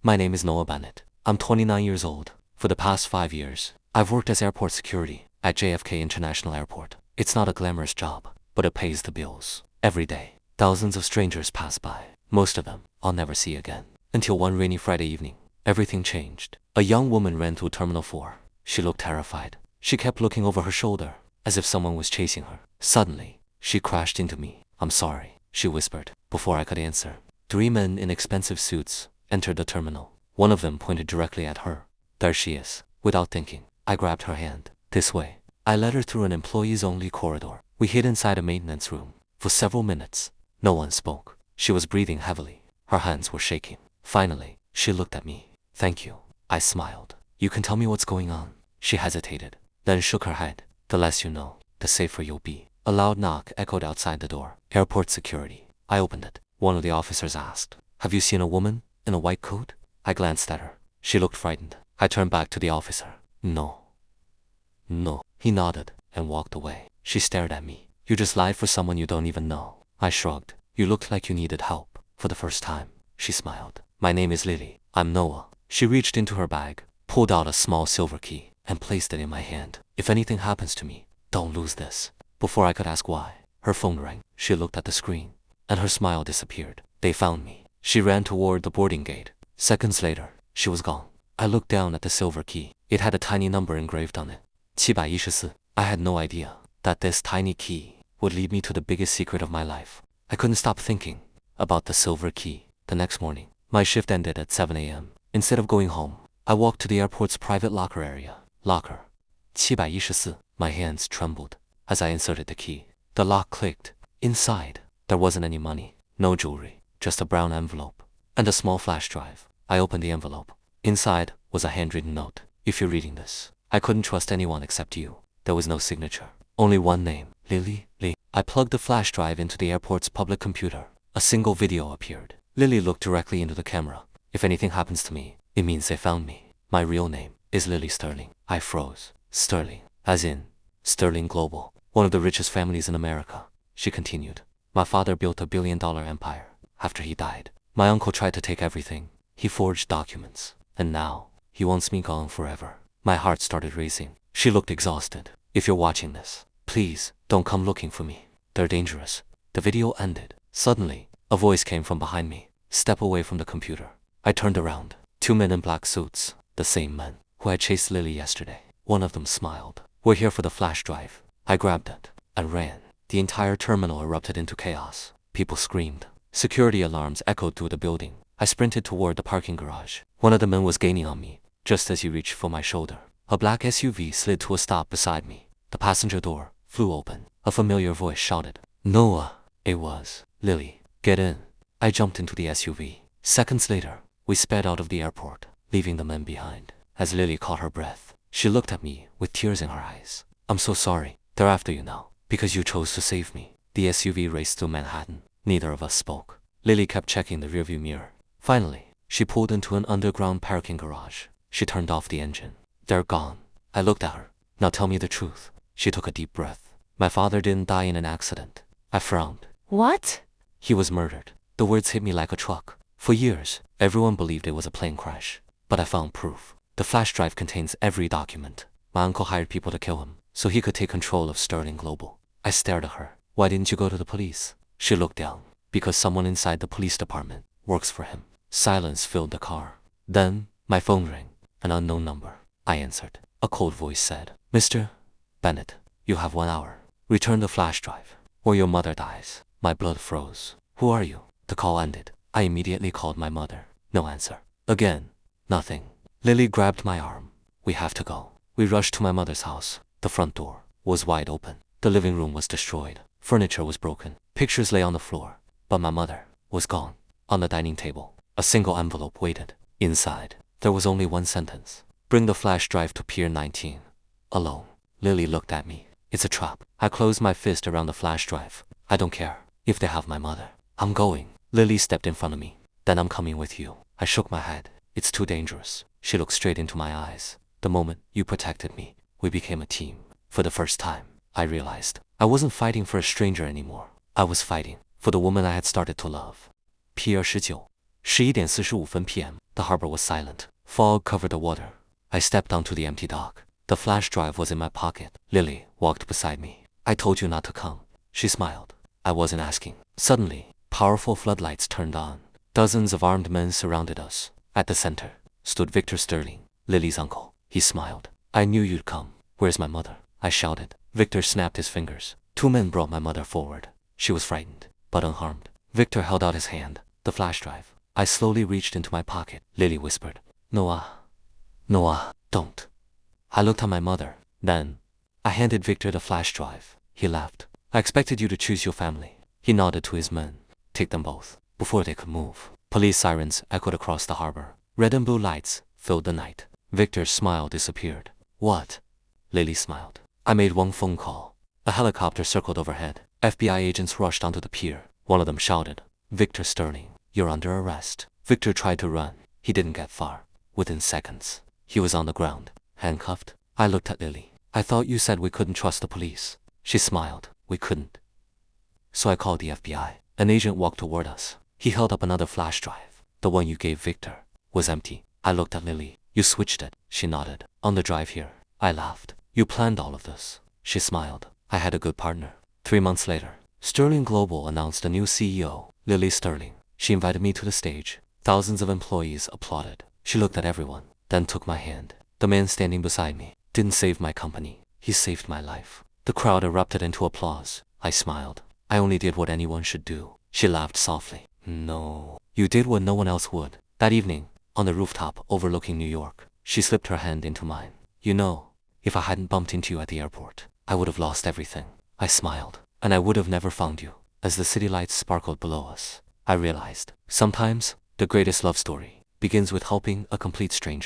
My name is Noah Bennett. I'm 29 years old. For the past 5 years, I've worked as airport security at JFK International Airport. It's not a glamorous job, but it pays the bills. Every day, thousands of strangers pass by. Most of them I'll never see again. Until one rainy Friday evening, everything changed. A young woman ran through Terminal 4. She looked terrified. She kept looking over her shoulder, as if someone was chasing her. Suddenly, she crashed into me. "I'm sorry," she whispered. Before I could answer, 3 men in expensive suits entered the terminal. One of them pointed directly at her. "There she is." Without thinking, I grabbed her hand. "This way." I led her through an employees-only corridor. We hid inside a maintenance room. For several minutes, no one spoke. She was breathing heavily. Her hands were shaking. Finally, she looked at me. "Thank you." I smiled. "You can tell me what's going on." She hesitated, then shook her head. "The less you know, the safer you'll be." A loud knock echoed outside the door. "Airport security." I opened it. One of the officers asked, "Have you seen a woman in a white coat?" I glanced at her. She looked frightened. I turned back to the officer. No. He nodded and walked away. She stared at me. "You just lied for someone you don't even know." I shrugged. "You looked like you needed help." For the first time, she smiled. "My name is Lily. I'm Noah." She reached into her bag, pulled out a small silver key, and placed it in my hand. "If anything happens to me, don't lose this." Before I could ask why, her phone rang. She looked at the screen, and her smile disappeared. "They found me." She ran toward the boarding gate. Seconds later, she was gone. I looked down at the silver key. It had a tiny number engraved on it. 714. I had no idea that this tiny key would lead me to the biggest secret of my life. I couldn't stop thinking about the silver key. The next morning, my shift ended at 7 a.m. Instead of going home, I walked to the airport's private locker area. Locker 714. My hands trembled as I inserted the key. The lock clicked. Inside, there wasn't any money, no jewelry, just a brown envelope and a small flash drive. I opened the envelope. Inside was a handwritten note. "If you're reading this, I couldn't trust anyone except you." There was no signature, only one name, Lily Lee. I plugged the flash drive into the airport's public computer. A single video appeared. Lily looked directly into the camera. "If anything happens to me, it means they found me. My real name is Lily Sterling." I froze. "Sterling, as in Sterling Global, one of the richest families in America," she continued. "My father built a billion-dollar empire. After he died, my uncle tried to take everything. He forged documents, and now he wants me gone forever." My heart started racing. She looked exhausted. "If you're watching this, please don't come looking for me. They're dangerous." The video ended. Suddenly, a voice came from behind me. "Step away from the computer." I turned around. 2 men in black suits, the same men who had chased Lily yesterday. One of them smiled. "We're here for the flash drive." I grabbed it and ran. The entire terminal erupted into chaos. People screamed. Security alarms echoed through the building. I sprinted toward the parking garage. One of the men was gaining on me, just as he reached for my shoulder. A black SUV slid to a stop beside me. The passenger door flew open. A familiar voice shouted, "Noah." It was Lily. "Get in." I jumped into the SUV. Seconds later, we sped out of the airport, leaving the men behind. As Lily caught her breath, she looked at me with tears in her eyes. "I'm so sorry. They're after you now, because you chose to save me." The SUV raced through Manhattan. Neither of us spoke. Lily kept checking the rearview mirror. Finally, she pulled into an underground parking garage. She turned off the engine. "They're gone." I looked at her. "Now tell me the truth." She took a deep breath. "My father didn't die in an accident." I frowned. "What?" "He was murdered." The words hit me like a truck. For years, everyone believed it was a plane crash. But I found proof. The flash drive contains every document. My uncle hired people to kill him, so he could take control of Sterling Global. I stared at her. "Why didn't you go to the police?" She looked down. "Because someone inside the police department works for him." Silence filled the car. Then, my phone rang. An unknown number. I answered. A cold voice said, "Mr. Bennett, you have 1 hour. Return the flash drive, or your mother dies." My blood froze. "Who are you?" The call ended. I immediately called my mother. No answer. Again, nothing. Lily grabbed my arm. "We have to go." We rushed to my mother's house. The front door was wide open. The living room was destroyed. Furniture was broken. Pictures lay on the floor. But my mother was gone. On the dining table, a single envelope waited. Inside, there was only one sentence. "Bring the flash drive to Pier 19. Alone." Lily looked at me. "It's a trap." I closed my fist around the flash drive. "I don't care if they have my mother. I'm going." Lily stepped in front of me. "Then I'm coming with you." I shook my head. "It's too dangerous." She looked straight into my eyes. "The moment you protected me, we became a team." For the first time, I realized I wasn't fighting for a stranger anymore. I was fighting for the woman I had started to love. Pier 19. 11:45 p.m. The harbor was silent. Fog covered the water. I stepped onto the empty dock. The flash drive was in my pocket. Lily walked beside me. I told you not to come. She smiled. I wasn't asking. Suddenly, powerful floodlights turned on. Dozens of armed men surrounded us. At the center stood Victor Sterling, Lily's uncle. He smiled. I knew you'd come. Where's my mother? I shouted. Victor snapped his fingers. 2 men brought my mother forward. She was frightened, but unharmed. Victor held out his hand. The flash drive. I slowly reached into my pocket. Lily whispered, Noah, don't. I looked at my mother. Then, I handed Victor the flash drive. He laughed. I expected you to choose your family. He nodded to his men. Take them both. Before they could move, police sirens echoed across the harbor. Red and blue lights filled the night. Victor's smile disappeared. What? Lily smiled. I made one phone call. A helicopter circled overhead. FBI agents rushed onto the pier. One of them shouted, Victor Sterling, you're under arrest. Victor tried to run. He didn't get far. Within seconds, he was on the ground, handcuffed. I looked at Lily. I thought you said we couldn't trust the police. She smiled. We couldn't. So I called the FBI. An agent walked toward us. He held up another flash drive. The one you gave Victor was empty. I looked at Lily. You switched it. She nodded. On the drive here. I laughed. You planned all of this. She smiled. I had a good partner. 3 months later, Sterling Global announced a new CEO, Lily Sterling. She invited me to the stage. Thousands of employees applauded. She looked at everyone, then took my hand. The man standing beside me didn't save my company. He saved my life. The crowd erupted into applause. I smiled. I only did what anyone should do. She laughed softly. No. You did what no one else would. That evening, on the rooftop overlooking New York, she slipped her hand into mine. You know, if I hadn't bumped into you at the airport, I would have lost everything. I smiled. And I would have never found you. As the city lights sparkled below us, I realized, sometimes, the greatest love story begins with helping a complete stranger.